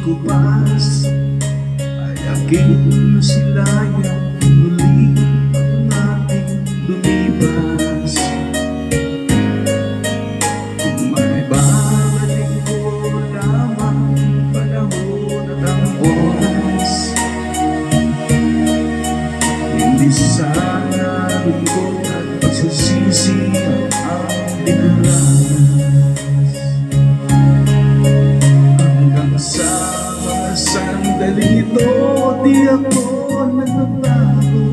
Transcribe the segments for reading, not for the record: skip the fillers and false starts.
kupas ay aking nasilayang muli ang ating lumipas. Kung may babalik ko lamang panahon at ang oras, hindi sana lungkot at pagsisisi ang dinaranas. Hanggang sa mga sandali ito, di ako nagbabago.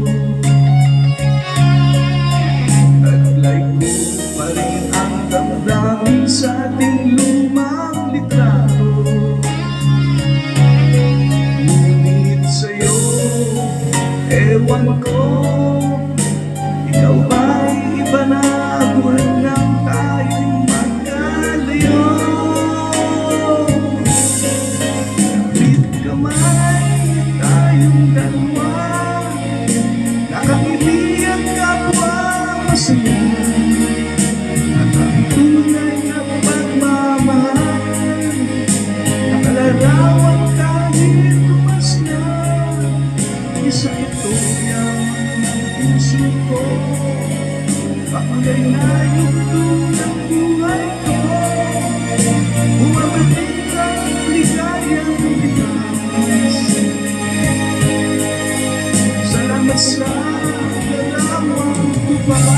Taglay ko pa rin ang damdamin sa ating lumang litrato. Ngunit sa'yo, ewan ko, ikaw ba'y iba na buwan nang tayo'y magkalayo? Kapit kamay tayong dalawa, nakangiti ang kapwa masaya, at ang tunay na pagmamahal, nakalarawan kahit tumas na. Isa ito yung puso ko, pakagay na yung tunang buhay ko. Bumabalik ang ligayang likas. Salamat sa dalawang tupas.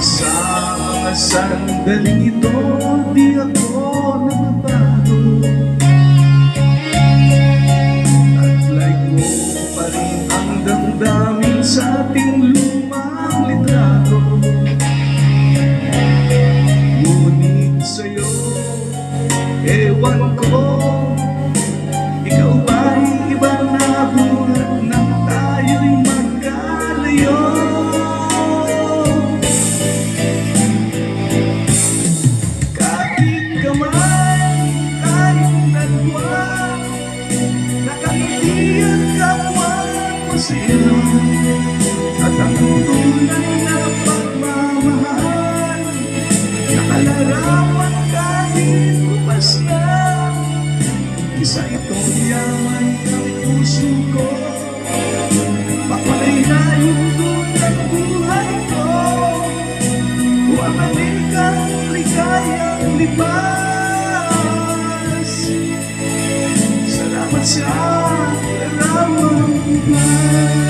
Sa mga sandaling ito, di ako nagbabago. Taglay ko pa rin ang damdamin sa ating lumang litrato. Ngunit sa'yo, ewan ko, ikaw ba'y iba na buhat nang tayo'y magkalayo? At ang tunay na pagmamahal, nakalarawan kahit kupas na. Isa itong yaman ng puso ko, pakulay na yung tunay buhay ko. Bumabalik ang ligayang lipas. Salamat sa dalawang buwan.